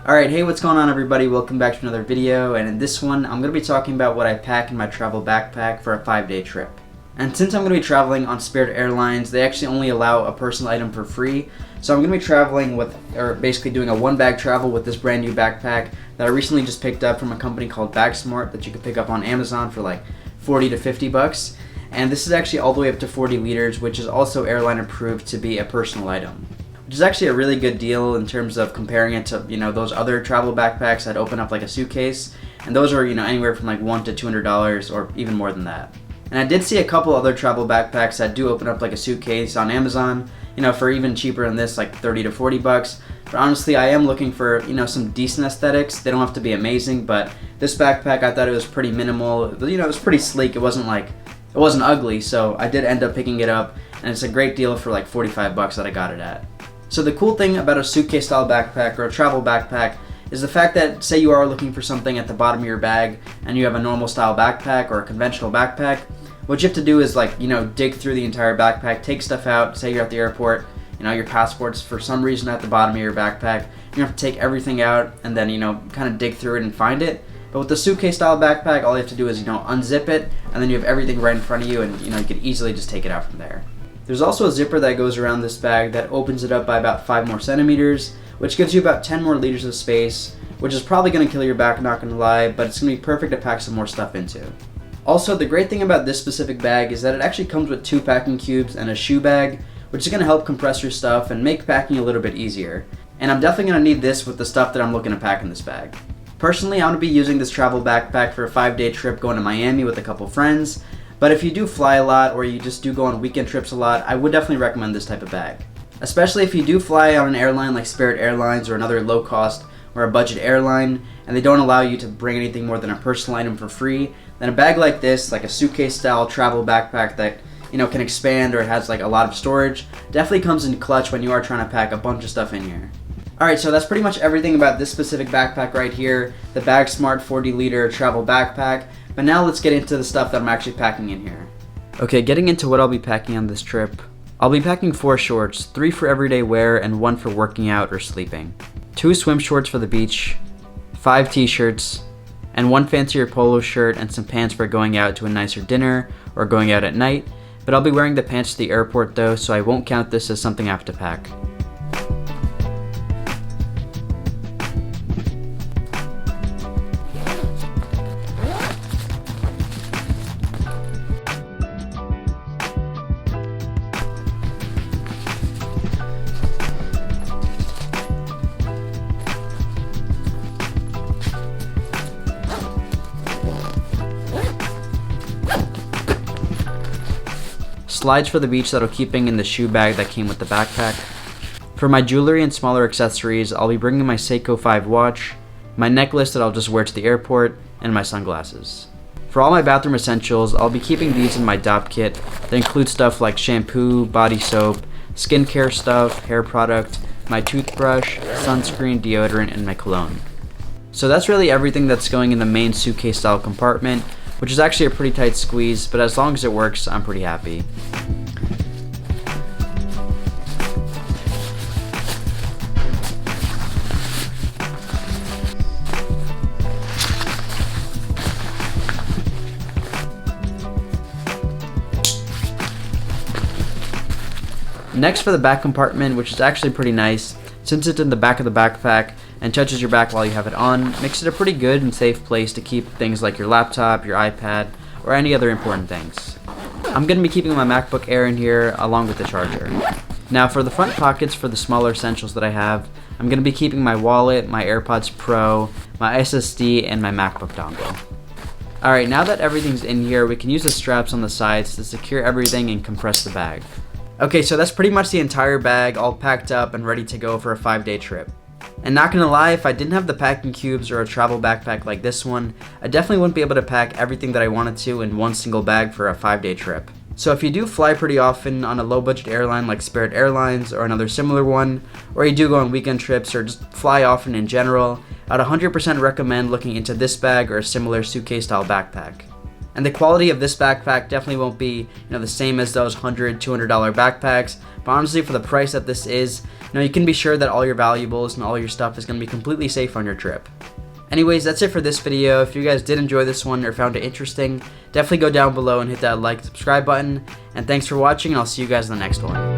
Alright, hey, what's going on everybody? Welcome back to another video, and in this one I'm going to be talking about what I pack in my travel backpack for a 5-day trip. And since I'm going to be traveling on Spirit Airlines, they actually only allow a personal item for free, so I'm going to be traveling with, or basically doing a one-bag travel with this brand new backpack that I recently just picked up from a company called BagSmart that you can pick up on Amazon for like 40 to 50 bucks. And this is actually all the way up to 40 liters, which is also airline approved to be a personal item. Which is actually a really good deal in terms of comparing it to, those other travel backpacks that open up like a suitcase. And those are, anywhere from like $100 to $200 or even more than that. And I did see a couple other travel backpacks that do open up like a suitcase on Amazon, for even cheaper than this, like 30 to 40 bucks. But honestly, I am looking for, some decent aesthetics. They don't have to be amazing, but this backpack, I thought it was pretty minimal. It was pretty sleek. It wasn't ugly, so I did end up picking it up. And it's a great deal for like 45 bucks that I got it at. So the cool thing about a suitcase style backpack or a travel backpack is the fact that, say you are looking for something at the bottom of your bag and you have a normal style backpack or a conventional backpack, what you have to do is dig through the entire backpack, take stuff out. Say you're at the airport, your passport's for some reason at the bottom of your backpack. You have to take everything out and then, kind of dig through it and find it. But with the suitcase style backpack, all you have to do is, unzip it, and then you have everything right in front of you, and, you can easily just take it out from there. There's also a zipper that goes around this bag that opens it up by about 5 more centimeters, which gives you about 10 more liters of space, which is probably going to kill your back, not going to lie, but it's going to be perfect to pack some more stuff into. Also, the great thing about this specific bag is that it actually comes with 2 packing cubes and a shoe bag, which is going to help compress your stuff and make packing a little bit easier. And I'm definitely going to need this with the stuff that I'm looking to pack in this bag. Personally, I'm going to be using this travel backpack for a 5-day trip going to Miami with a couple friends. But if you do fly a lot or you just do go on weekend trips a lot, I would definitely recommend this type of bag. Especially if you do fly on an airline like Spirit Airlines or another low cost or a budget airline and they don't allow you to bring anything more than a personal item for free, then a bag like this, like a suitcase style travel backpack that can expand or has like a lot of storage, definitely comes in clutch when you are trying to pack a bunch of stuff in here. Alright, so that's pretty much everything about this specific backpack right here, the BagSmart 40-liter travel backpack. But now let's get into the stuff that I'm actually packing in here. Okay, getting into what I'll be packing on this trip. I'll be packing 4 shorts, 3 for everyday wear and 1 for working out or sleeping. 2 swim shorts for the beach, 5 t-shirts, and 1 fancier polo shirt and some pants for going out to a nicer dinner or going out at night. But I'll be wearing the pants to the airport though, so I won't count this as something I have to pack. Slides for the beach that'll keeping in the shoe bag that came with the backpack. For my jewelry and smaller accessories, I'll be bringing my Seiko 5 watch, my necklace that I'll just wear to the airport, and my sunglasses. For all my bathroom essentials, I'll be keeping these in my DOP kit that includes stuff like shampoo, body soap, skincare stuff, hair product, my toothbrush, sunscreen, deodorant, and my cologne. So that's really everything that's going in the main suitcase style compartment, which is actually a pretty tight squeeze, but as long as it works, I'm pretty happy. Next for the back compartment, which is actually pretty nice, since it's in the back of the backpack and touches your back while you have it on, makes it a pretty good and safe place to keep things like your laptop, your iPad, or any other important things. I'm going to be keeping my MacBook Air in here along with the charger. Now for the front pockets for the smaller essentials that I have, I'm going to be keeping my wallet, my AirPods Pro, my SSD, and my MacBook dongle. Alright, now that everything's in here, we can use the straps on the sides to secure everything and compress the bag. Okay, so that's pretty much the entire bag all packed up and ready to go for a 5-day trip. And not gonna lie, if I didn't have the packing cubes or a travel backpack like this one, I definitely wouldn't be able to pack everything that I wanted to in one single bag for a 5-day trip. So if you do fly pretty often on a low budget airline like Spirit Airlines or another similar one, or you do go on weekend trips or just fly often in general, I'd 100% recommend looking into this bag or a similar suitcase style backpack. And the quality of this backpack definitely won't be, the same as those $100, $200 backpacks. But honestly, for the price that this is, you can be sure that all your valuables and all your stuff is going to be completely safe on your trip. Anyways, that's it for this video. If you guys did enjoy this one or found it interesting, definitely go down below and hit that like, subscribe button. And thanks for watching, and I'll see you guys in the next one.